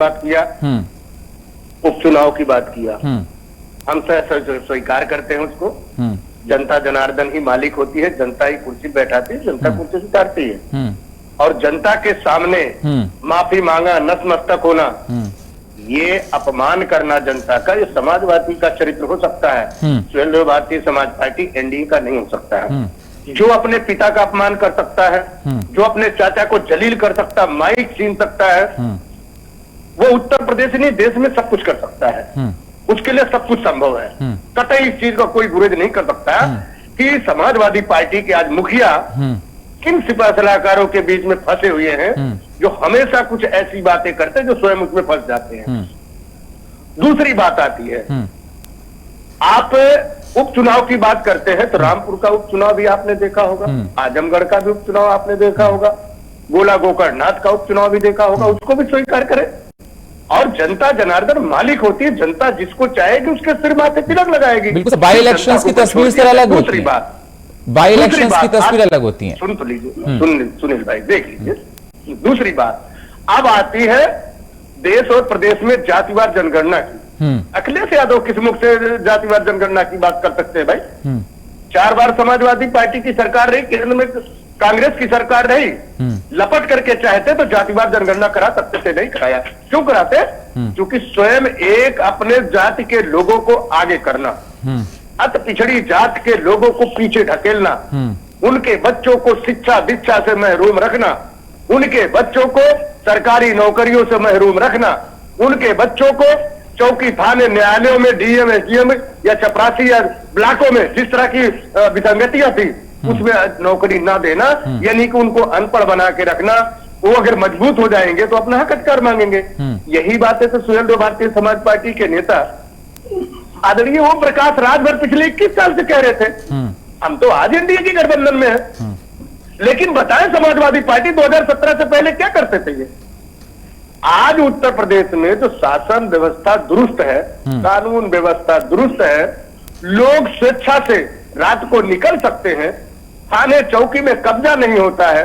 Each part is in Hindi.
बात किया, उपचुनाव की बात किया, हम स्वीकार करते हैं उसको। जनता जनार्दन ही मालिक होती है, जनता ही कुर्सी बैठाती है, जनता कुर्सी से उतारती है। और जनता के सामने माफी मांगा, नतमस्तक होना, ये अपमान करना जनता का, ये समाजवादी का चरित्र हो सकता है, स्वयं भारतीय समाज पार्टी एनडीए का नहीं हो सकता है। जो अपने पिता का अपमान कर सकता है, जो अपने चाचा को जलील कर सकता है, माइक छीन सकता है, वो उत्तर प्रदेश नहीं देश में सब कुछ कर सकता है। उसके लिए सब कुछ संभव है। कतई इस चीज का कोई विरोध नहीं कर सकता कि समाजवादी पार्टी के आज मुखिया किन सिपा सलाहकारों के बीच में फंसे हुए हैं, जो हमेशा कुछ ऐसी बातें करते हैं जो स्वयं उसमें फंस जाते हैं। दूसरी बात आती है, आप उपचुनाव की बात करते हैं तो रामपुर का उपचुनाव भी आपने देखा होगा, आजमगढ़ का भी उपचुनाव आपने देखा होगा, गोला गोकर्णनाथ का उपचुनाव भी देखा होगा, उसको भी स्वीकार करें। और जनता जनार्दन मालिक होती है, जनता जिसको चाहेगी उसके सिर माथे तिलक लगाएगी। बिल्कुल, बाई इलेक्शंस की तस्वीर से अलग होती है। बाई इलेक्शंस की तस्वीर अलग होती है। सुन तो लीजिए, सुनील भाई देख लीजिए। दूसरी बात अब आती है देश और प्रदेश में जातिवार जनगणना की। अखिलेश यादव किस मुख से जातिवार जनगणना की बात कर सकते हैं भाई? 4 बार समाजवादी पार्टी की सरकार रही, केंद्र में कांग्रेस की सरकार रही, लपट करके चाहते तो जातिवार जनगणना करा सकते थे, नहीं कराया। क्यों कराते? क्योंकि स्वयं एक अपने जाति के लोगों को आगे करना, अति पिछड़ी जात के लोगों को पीछे ढकेलना, उनके बच्चों को शिक्षा दीक्षा से महरूम रखना, उनके बच्चों को सरकारी नौकरियों से महरूम रखना, उनके बच्चों को चौकी थाने न्यायालयों में डीएम एसडीएम या चपरासी या ब्लॉकों में जिस तरह की विसंगतियां थी उसमें नौकरी ना देना, यानी कि उनको अनपढ़ बना के रखना। वो अगर मजबूत हो जाएंगे तो अपना हक अधिकार मांगेंगे। यही बातें तो स्वयं भारतीय समाज पार्टी के नेता आदरणीय ओम प्रकाश राजभर पिछले 21 साल से कह रहे थे। हम तो आज एनडीए की गठबंधन में है, लेकिन बताएं समाजवादी पार्टी 2017 से पहले क्या करते थे ये? आज उत्तर प्रदेश में जो शासन व्यवस्था दुरुस्त है, कानून व्यवस्था दुरुस्त है, लोग स्वेच्छा से रात को निकल सकते हैं, थाने चौकी में कब्जा नहीं होता है,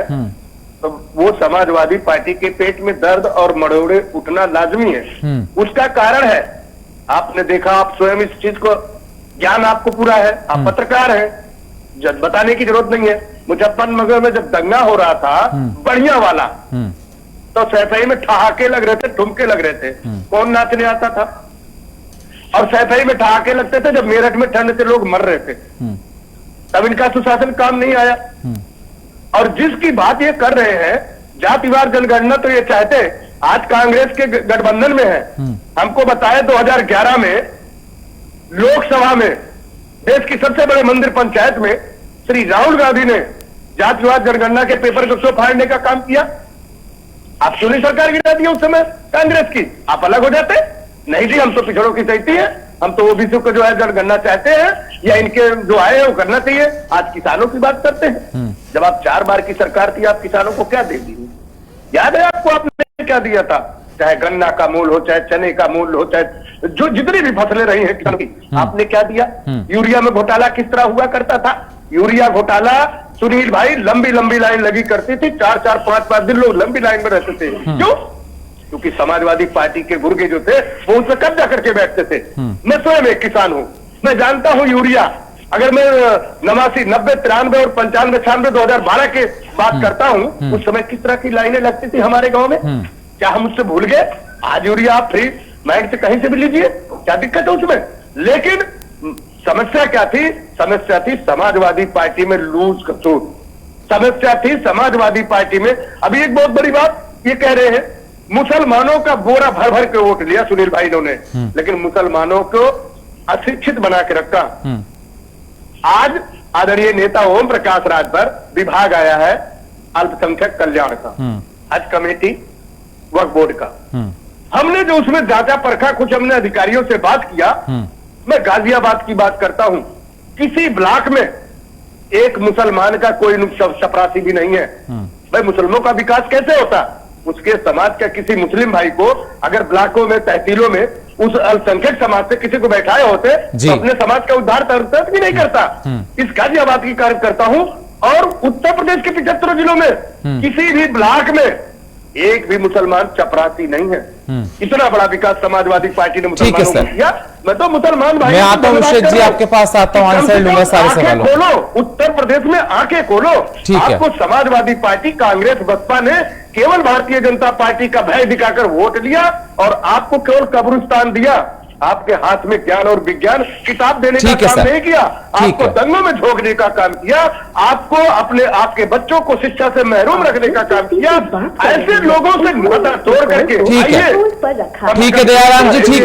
तो वो समाजवादी पार्टी के पेट में दर्द और मरोड़े उठना लाजमी है। उसका कारण है, आपने देखा, आप स्वयं इस चीज को ज्ञान आपको पूरा है, आप पत्रकार हैं, जब बताने की जरूरत नहीं है। मुजफ्फरनगर में जब दंगा हो रहा था बढ़िया वाला, तो सैफई में ठहाके लग रहे थे, ठुमके लग रहे थे, कौन नाचने आता था? और सैफई में ठहाके लगते थे जब मेरठ में ठंड से लोग मर रहे थे, तब इनका सुशासन काम नहीं आया। और जिसकी बात ये कर रहे हैं जातिवार जनगणना, तो ये चाहते आज कांग्रेस के गठबंधन में है। हमको बताया 2011 में लोकसभा में देश की सबसे बड़े मंदिर पंचायत में श्री राहुल गांधी ने जातिवार जनगणना के पेपर को क्यों फाड़ने का काम किया? आप क्यों नहीं सरकार गिरा दी उस समय कांग्रेस की? आप अलग हो जाते? नहीं जी, हम तो पिछड़ों की सहित है, हम तो ओबीसी को जो है जनगणना चाहते हैं, या इनके जो आए हैं वो करना चाहिए। आज किसानों की बात करते हैं। जब आप 4 बार की सरकार थी, आप किसानों को क्या दे दी? याद है आपको आपने क्या दिया था? चाहे गन्ना का मूल हो, चाहे चने का मूल हो, चाहे जो जितनी भी फसलें रही हैं किसान की, आपने क्या दिया? यूरिया में घोटाला किस तरह हुआ करता था? यूरिया घोटाला सुनील भाई, लंबी लंबी लाइन लगी करती थी, 4-4, 5-5 दिन लोग लंबी लाइन में रहते थे। क्यों? क्योंकि समाजवादी पार्टी के गुर्गे जो थे वो उनसे कब्जा करके बैठते थे। मैं स्वयं एक किसान हूं, मैं जानता हूं यूरिया, अगर मैं 89, 90, 93 और 95, 96, 2012 के बात करता हूं, उस समय किस तरह की लाइनें लगती थी हमारे गांव में। क्या हम उससे भूल गए? आज यूरिया आप फ्री माइंड से कहीं से भी लीजिए, क्या दिक्कत है उसमें? लेकिन समस्या क्या थी? समस्या थी समाजवादी पार्टी में लूज कसूर, समस्या थी समाजवादी पार्टी में। अभी एक बहुत बड़ी बात ये कह रहे हैं, मुसलमानों का बोरा भर भर के वोट लिया सुनील भाई ने, लेकिन मुसलमानों को अशिक्षित बना के रखा। आज आदरणीय नेता ओम प्रकाश राजभर विभाग आया है अल्पसंख्यक कल्याण का, हज कमेटी वक्फ बोर्ड का। हमने जो उसमें जांचा परखा, कुछ हमने अधिकारियों से बात किया। मैं गाजियाबाद की बात करता हूं, किसी ब्लॉक में एक मुसलमान का कोई चपरासी भी नहीं है। भाई मुसलमानों का विकास कैसे होता? उसके समाज का किसी मुस्लिम भाई को अगर ब्लॉकों में, तहसीलों में उस अल्पसंख्यक समाज से किसी को बैठाए होते तो अपने समाज का उद्धार तरत भी नहीं करता। इस गाजियाबाद की कार्य करता हूं, और उत्तर प्रदेश के 75 जिलों में किसी भी ब्लॉक में एक भी मुसलमान चपरासी नहीं है। इतना बड़ा विकास समाजवादी पार्टी ने मुसलमानों को किया। मैं तो मुसलमान भाई, मैं आता हूं विशेष जी, आपके पास आता हूं, आंसर लूंगा सारे सवालों। खोलो, उत्तर प्रदेश में आंखें खोलो। आपको समाजवादी पार्टी, कांग्रेस, बसपा ने केवल भारतीय जनता पार्टी का भय दिखाकर वोट लिया और आपको केवल कब्रिस्तान दिया। आपके हाथ में ज्ञान और विज्ञान किताब देने का काम नहीं किया, आपको दंगों में झोंकने का काम किया, आपको आपके बच्चों को शिक्षा से महरूम रखने का काम किया। ऐसे लोगों से नाता तोड़ करके ठीक है दयाराम जी, ठीक है।